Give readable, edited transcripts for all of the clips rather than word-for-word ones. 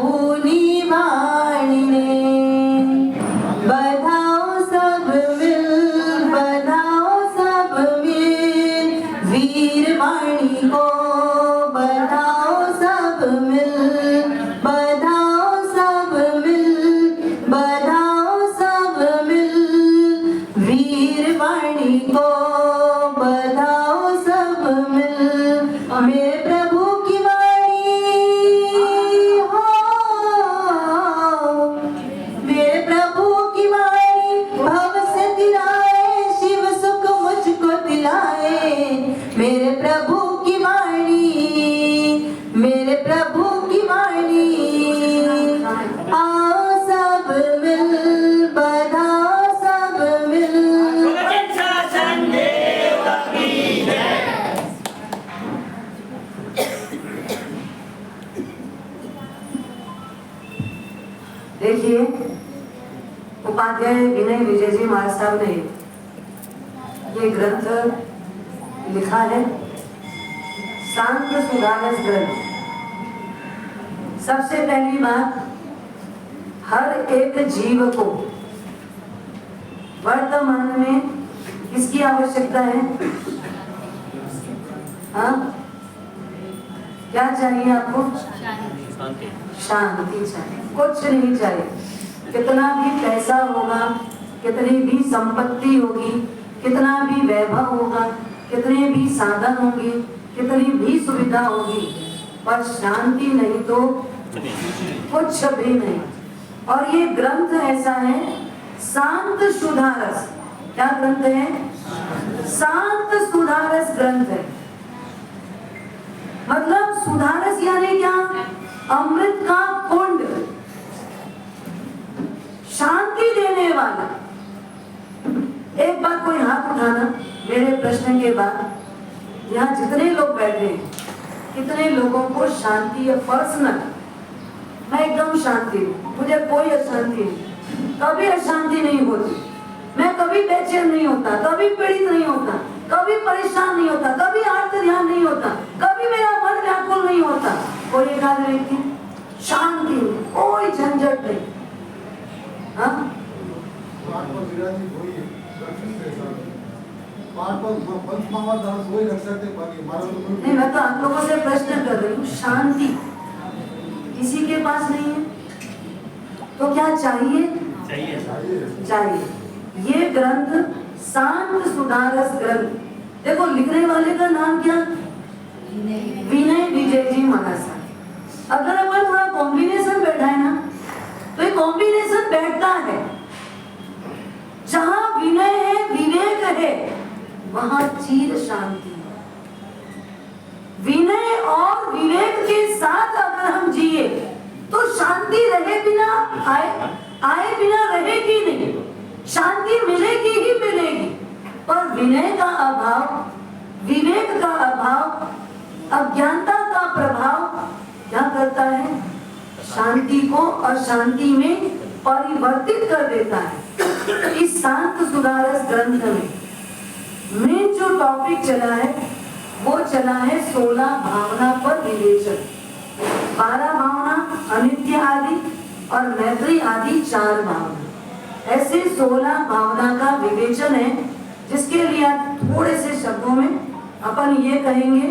प्रभुनी वाणी ने। बधाओ सब मिल, बधाओ सब मिल, वीर वाणी को बधाओ सब मिल, बधाओ सब मिल, बधाओ सब मिल, वीर वाणी को बधाओ सब मिल। मेरे प्रभु की वाणी हो, मेरे प्रभु की वाणी भव से दिलाए, शिव सुख मुझको दिलाए। मेरे प्रभु की वाणी, मेरे प्रभु की वाणी, आओ सब मिल, बधाओ सब मिल। देखिए, उपाध्याय विनय विजय जी महाराज साहब ने ये ग्रंथ लिखा है, शांत सुधारस ग्रंथ। सबसे पहली बात, हर एक जीव को वर्तमान में किसकी आवश्यकता है? हाँ, क्या चाहिए आपको? शांति चाहिए, कुछ नहीं चाहिए। कितना भी पैसा होगा, कितनी भी संपत्ति होगी, कितना भी वैभव होगा, कितने भी साधन होंगे, कितनी भी सुविधा होगी, पर शांति नहीं तो कुछ भी नहीं। और ये ग्रंथ ऐसा है, शांत सुधारस। क्या ग्रंथ है? शांत सुधारस ग्रंथ है। मतलब सुधारस यानी क्या? अमृत का कुंड, शांति देने वाला। एक बार कोई हाथ उठाना मेरे प्रश्न के बाद। यहाँ जितने लोग बैठे हैं, कितने लोगों को शांति है पर्सनल? मैं एकदम शांति हूँ, मुझे कोई अशांति नहीं, कभी अशांति नहीं होती। मैं कभी बेचैन नहीं होता, कभी पीड़ित नहीं होता, कभी परेशान नहीं होता, कभी आर्त ध्यान नहीं होता, कभी मेरा मन व्याकुल नहीं होता। कोई एक आध व्यक्ति शांति, कोई झंझट नहीं। हाँ? नहीं, मैं तो आप लोगों से प्रश्न कर रही हूँ, शांति किसी के पास नहीं है तो क्या चाहिए? चाहिए। ये ग्रंथ शांत सुधारस ग्रंथ। देखो, लिखने वाले का नाम क्या? विनय विजय जी महाराज साहब। अगर अपन थोड़ा कॉम्बिनेशन बैठा है ना, तो ये कॉम्बिनेशन बैठता है। जहां विनय है, विवेक है, वहां चिर शांति है। विनय और विवेक के साथ अगर हम जिए तो शांति रहे बिना आए बिना रहेगी नहीं, शांति मिलेगी ही मिलेगी। पर विनय का अभाव, विवेक का अभाव, अज्ञानता का प्रभाव क्या करता है? शांति को अशांति में परिवर्तित कर देता है। इस शांत सुधारस ग्रंथ में जो टॉपिक चला है वो चला है 16 भावना पर विवेचन। 12 भावना, अनित्य आदि और मैत्री आदि 4 भावना, ऐसे 16 भावना का विवेचन है। जिसके लिए थोड़े से शब्दों में अपन ये कहेंगे,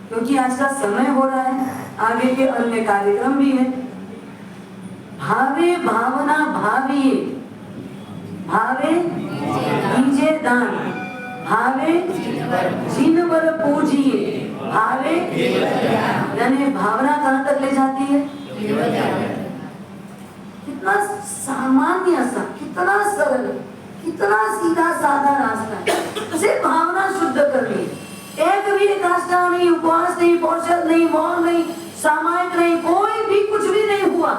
क्योंकि आज का समय हो रहा है, आगे के अन्य कार्यक्रम भी है। भावे भावना भाविये, भावे दीजे दान, भावे जिनवर पूजिए, भावे यानी भावना कहाँ तक ले जाती है? कितना सामान्य सा, कितना सरल, कितना सीधा साधा रास्ता है। सिर्फ भावना शुद्ध करनी है। एक भी काष्ठा नहीं, उपवास नहीं, पोषण नहीं, मौन नहीं, सामायिक नहीं, कोई भी कुछ भी नहीं हुआ।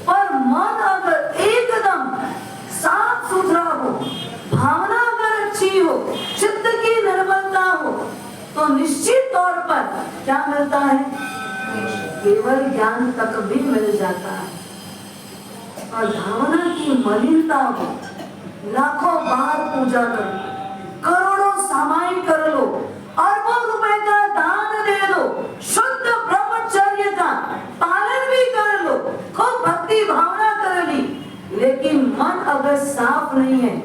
पर मन अगर एकदम साफ सुथरा हो, भावना अगर अच्छी हो, चित्त की निर्मलता हो, तो निश्चित तौर पर क्या मिलता है? केवल ज्ञान तक भी मिल जाता है। और भावना की मलिनता हो, लाखों बार पूजा करो, करोड़ों सामायिक कर लो, अरबों रुपए का दान दे दो, शुद्ध ब्रह्मचर्य का पालन भी कर लो, अगर साफ नहीं है,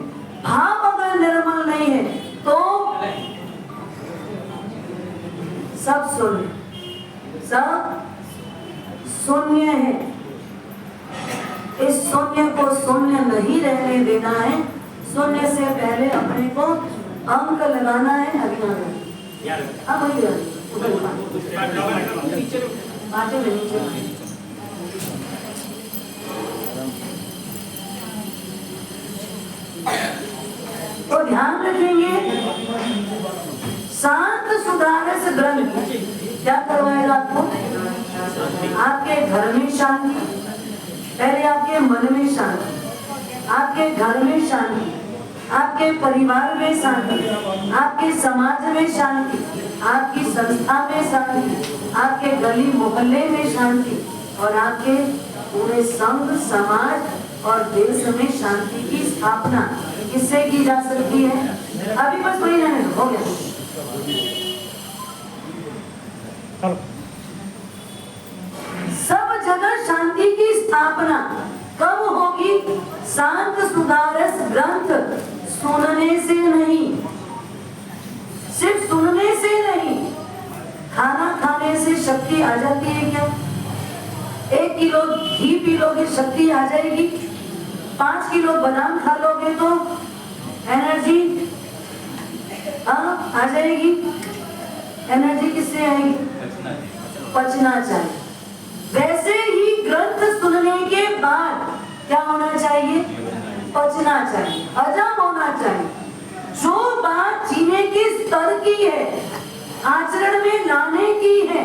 भाव अगर निर्मल नहीं है, तो सब शून्य है। इस शून्य को शून्य नहीं रहने देना है। शून्य से पहले अपने को अंक लगाना है। अभी तो ध्यान रखेंगे, शांत सुधारस ग्रंथ क्या करवाएगा आपको? आपके घर में शांति, पहले आपके मन में शांति, आपके घर में शांति, आपके परिवार में शांति, आपके समाज में शांति, आपकी संस्था में शांति, आपके गली मोहल्ले में शांति और आपके पूरे संघ समाज और देश में शांति की स्थापना किससे की जा सकती है? अभी बस वही नहीं हो गया। सब जगह शांति की स्थापना कब होगी? शांत सुधारस ग्रंथ सुनने से नहीं, सिर्फ सुनने से नहीं। खाना खाने से शक्ति आ जाती है क्या? 1 किलो घी पी लोगे शक्ति आ जाएगी। 5 किलो बादाम खा लोगे तो एनर्जी आ जाएगी। एनर्जी किससे आएगी? पचना चाहिए। वैसे ही ग्रंथ सुनने के बाद क्या होना चाहिए? पचना चाहिए, हजम होना चाहिए। जो बात जीने के स्तर की है, आचरण में लाने की है,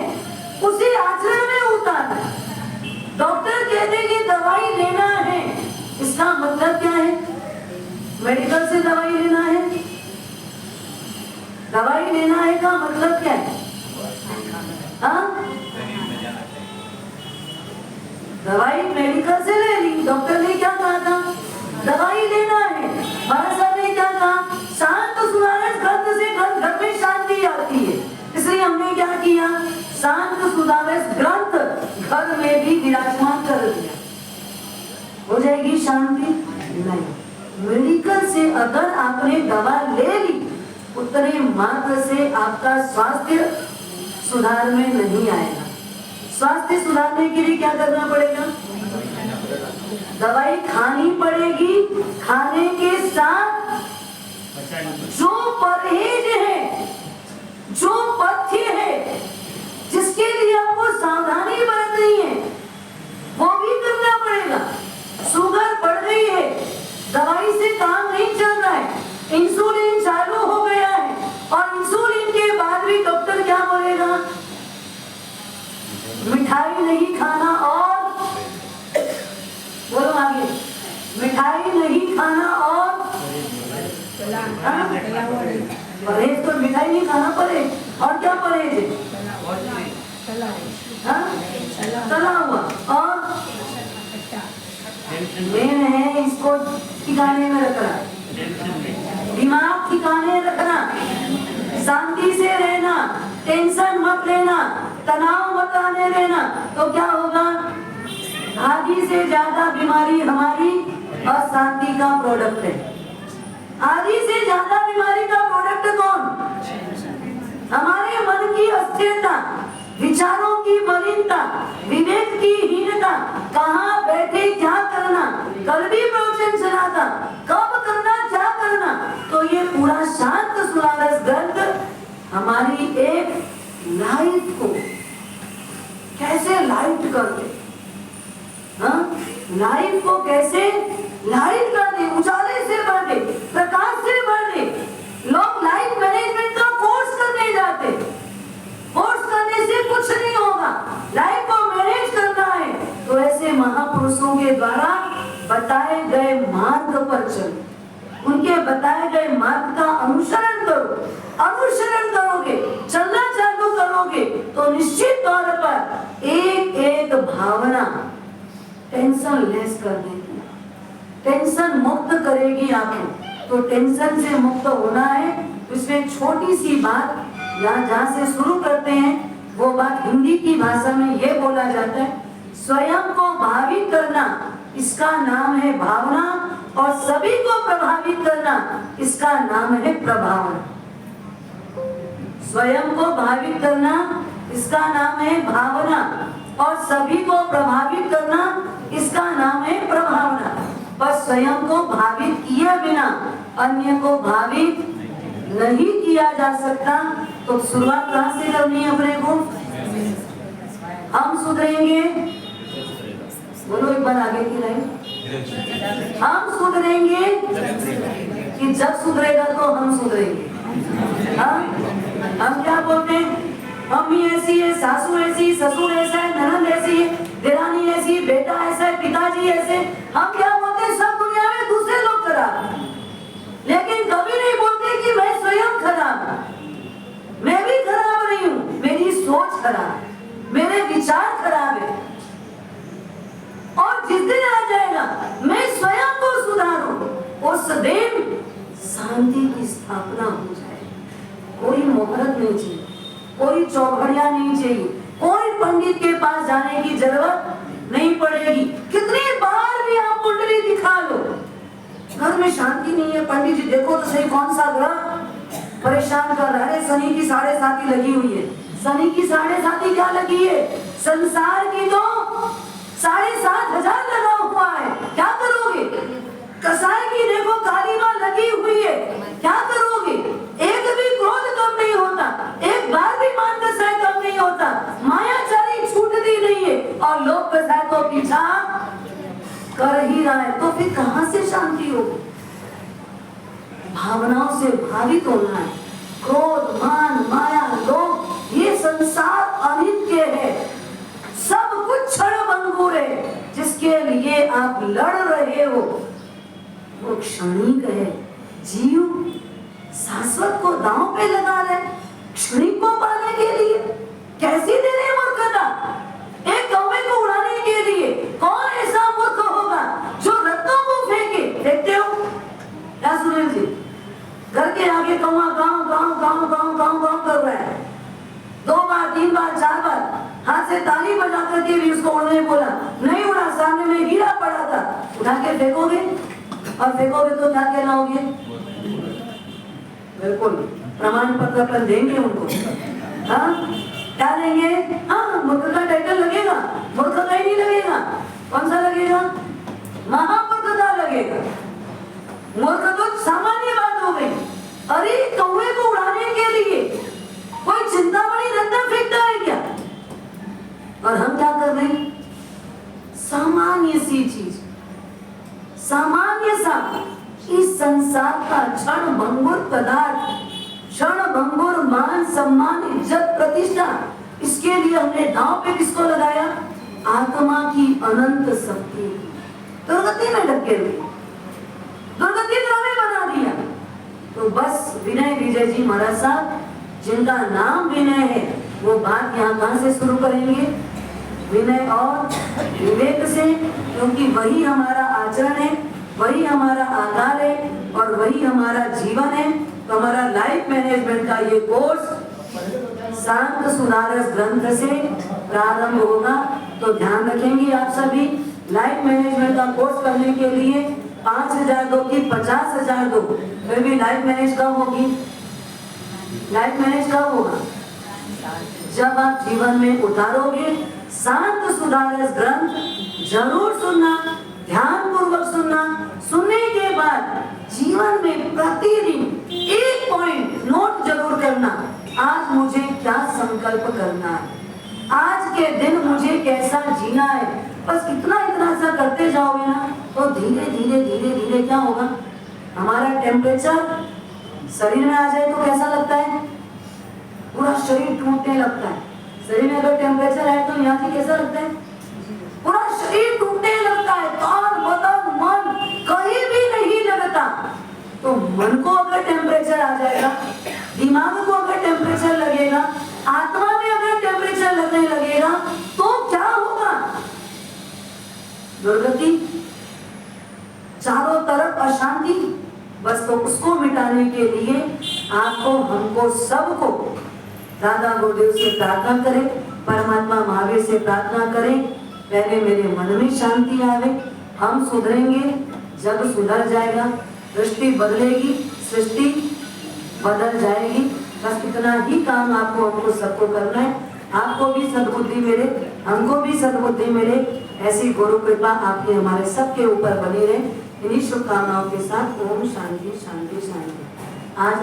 उसे आचरण में उतारना। डॉक्टर कहते हैं कि दवाई लेना है, इसका मतलब क्या है? मेडिकल से दवाई लेना है। दवाई लेना है का मतलब क्या है? दवाई मेडिकल से ले ली, डॉक्टर ने क्या कहा था? दवाई लेना है। महाराज साहब ने क्या कहा? शांत सुधारस ग्रंथ से घर में शांति आती है। इसलिए हमने क्या किया? शांत सुधारस ग्रंथ घर में भी विराजमान कर दिया। हो जाएगी शांति? नहीं। मेडिकल से अगर आपने दवा ले ली, उतने मात्र से आपका स्वास्थ्य सुधार में नहीं आएगा। स्वास्थ्य सुधारने के लिए क्या करना पड़ेगा? दवाई खानी पड़ेगी। खाने के साथ जो परहेज है, जो पथ्य है, जिसके लिए आपको सावधानी बरतनी है, वो भी करना पड़ेगा। शुगर बढ़ गई है, दवाई से काम नहीं चल रहा है, इंसुलिन चालू हो गया है और इंसुलिन के बाद भी डॉक्टर क्या बोलेगा? मिठाई नहीं खाना और बोलो आगे, मिठाई नहीं खाना और परहेज। तो मिठाई नहीं खाना परहेज, और क्या परहेज है? तला हुआ और मेन है इसको ठिकाने में रखना, दिमाग ठिकाने रखना, शांति से रहना, टेंशन मत लेना, तनाव मत आने देना। तो क्या होगा? आधी से ज्यादा बीमारी हमारी अशांति का प्रोडक्ट है। आधी से ज्यादा बीमारी का प्रोडक्ट कौन? हमारे मन की अस्थिरता, विचारों की मलिनता, विवेक की हीनता। कहाँ बैठे क्या करना, कल भी प्रवचन चला था, कब करना क्या करना। तो ये पूरा शांत सुधारस ग्रंथ हमारी एक लाइफ को कैसे लाइट कर दे, लाइफ को कैसे लाइट कर दे, उजाले से भर दे, प्रकाश से भर दे। लोग लाइफ मैनेजमेंट का कोर्स करने जाते, कोर्स करने से कुछ नहीं होगा। लाइफ को मैनेज करना है तो ऐसे महापुरुषों के द्वारा बताए गए मार्ग पर चलो, उनके बताए गए मार्ग का अनुसरण करो। अनुसरण करोगे, चलना चालू करोगे तो निश्चित तौर पर एक एक भावना टेंशन लेस कर देगी, टेंशन मुक्त करेगी आपको। तो टेंशन से मुक्त होना है, इसमें छोटी सी बात जहाँ से शुरू करते हैं वो बात हिंदी की भाषा में ये बोला जाता है, स्वयं को भावित करना, इसका नाम है भावना। और सभी को प्रभावित करना, इसका नाम है प्रभावना। स्वयं को भावित करना, इसका नाम है भावना, और सभी को प्रभावित करना, इसका नाम है प्रभावना। पर स्वयं को भावित किए बिना अन्य को भावित नहीं किया जा सकता। तो शुरुआत कहां से करनी है अपने को? हम सुधरेंगे, बोलो एक बार आगे की लाइन। हम सुधरेंगे कि जब सुधरेगा तो हम सुधरेंगे। हम क्या बोलते हैं? मम्मी ऐसी है, सासू ऐसी, ससुर ऐसा है, ननद ऐसी है, देरानी ऐसी, बेटा ऐसा है, पिताजी ऐसे। हम क्या बोलते हैं? सब दुनिया में दूसरे लोग खराब, लेकिन कभी नहीं बोलते कि मैं स्वयं खराब, मैं भी खराब नहीं हूं, मेरी सोच खराब, मेरे विचार खराब है। और जिस दिन आ जाएगा मैं स्वयं को सुधारूं, उस दिन शांति की स्थापना हो जाए। कोई मोहरत नहीं चाहिए, कोई चौघड़िया नहीं चाहिए, कोई पंडित के पास जाने की जरूरत नहीं पड़ेगी। कितनी बार भी आप कुंडली दिखा लो, घर में शांति नहीं है, पंडित जी देखो तो सही कौन सा ग्रह परेशान कर रहा है। शनि की 7.5 लगी हुई है। शनि की 7.5 क्या लगी है? संसार की तो 7,500 लगा हुआ है। क्या करोगे? कसाई की देखो काली मां लगी हुई है, क्या करोगे? एक भी क्रोध कम नहीं होता, एक बार भी मान कसाई कम नहीं होता, मायाचारी छूटती नहीं है, और लोग कसाई को पीछा कर ही रहा है। तो फिर कहां से शांति होगी? भावनाओं से भावित होना है। क्रोध, मान, माया, लोभ, ये संसार अनित्य है, सब कुछ क्षणभंगुर है। जिसके लिए आप लड़ रहे हो वो क्षणिक है। जीव शाश्वत को दांव पे लगा रहे, क्षणिक को पाने के लिए। कैसी दे रहे मूर्खता! एक कौवे को उड़ाने के लिए कौन ऐसा मूर्ख होगा जो रत्नों को फेंके? देखते हो क्या सुनील जी? घर के आगे कौवा गांव गांव गांव गांव गांव गांव कर रहा है। 2 बार 3 बार 4 बार हाथ से ताली बजा करके भी उसको उड़ने बोला, नहीं उड़ा। सामने में गिरा पड़ा था, उठा के फेंकोगे, और फेंकोगे तो क्या कहलाओगे? बिल्कुल प्रमाण पत्र अपन देंगे उनको। हाँ क्या देंगे? हाँ मूर्ख का टाइटल लगेगा, मूर्ख का ही नहीं लगेगा। कौन सा लगेगा? महामूर्खता लगेगा। मूर्ख तो सामान्य बात हो गई। अरे कौवे को उड़ाने के लिए कोई चिंतामणि रत्न फेंकता है क्या? और हम क्या कर रहे हैं? सामान्य सी चीज, सामान्य सा इस संसार का क्षण भंगुर पदार्थ, क्षण भंगुर मान सम्मान इज्जत प्रतिष्ठा, इसके लिए हमने दांव पे किसको लगाया? आत्मा की अनंत शक्ति। दुर्गति में ढके हुए, दुर्गति में बना दिया। तो बस विनय विजय जी महाराज साहब, जिनका नाम विनय है, वो बात यहाँ कहां से शुरू करेंगे? विनय और विवेक से, क्योंकि वही हमारा आचरण है, वही हमारा आधार है, और वही हमारा जीवन है। तो हमारा लाइफ मैनेजमेंट का ये कोर्स शांत सुधारस ग्रंथ से प्रारंभ होगा। तो ध्यान रखेंगे आप सभी, लाइफ मैनेजमेंट का कोर्स करने के लिए 5,000 दो कि 50,000 दो, फिर भी लाइफ मैनेज कब होगी? लाइफ मैनेज कब होगा? जब आप जीवन में उतारोगे। शांत सुधारस ग्रंथ जरूर सुनना, ध्यान पूर्वक सुनना। सुनने के बाद जीवन में प्रतिदिन एक पॉइंट नोट जरूर करना। आज मुझे क्या संकल्प करना है, आज के दिन मुझे कैसा जीना है। बस इतना सा करते जाओगे ना, तो धीरे धीरे धीरे धीरे क्या होगा? हमारा टेम्परेचर शरीर में आ जाए तो कैसा लगता है? पूरा शरीर टूटने लगता है। शरीर में अगर टेम्परेचर है तो यहाँ से कैसा लगता है? पूरा शरीर टूटने लगता है। कान, बदन, मन कहीं भी नहीं लगता। तो मन को अगर टेम्परेचर आ जाएगा, दिमाग को अगर टेम्परेचर लगेगा, आत्मा में अगर टेम्परेचर लगने लगेगा, तो क्या होगा? दुर्गति, चारों तरफ अशांति। बस तो उसको मिटाने के लिए आपको, हमको, सबको दादा गुरुदेव से प्रार्थना करें, परमात्मा महावीर से प्रार्थना करें, पहले मेरे मन में शांति आवे, हम सुधरेंगे जग सुधर जाएगा, दृष्टि बदलेगी, सृष्टि बदल जाएगी। बस इतना ही काम आपको हमको सबको करना है। आपको भी सद्बुद्धि मिले, हमको भी सद्बुद्धि मिले, ऐसी गुरु कृपा आपके हमारे सबके ऊपर बनी रहे। इन्हीं शुभकामनाओं के साथ ओम शांति शांति शांति। आज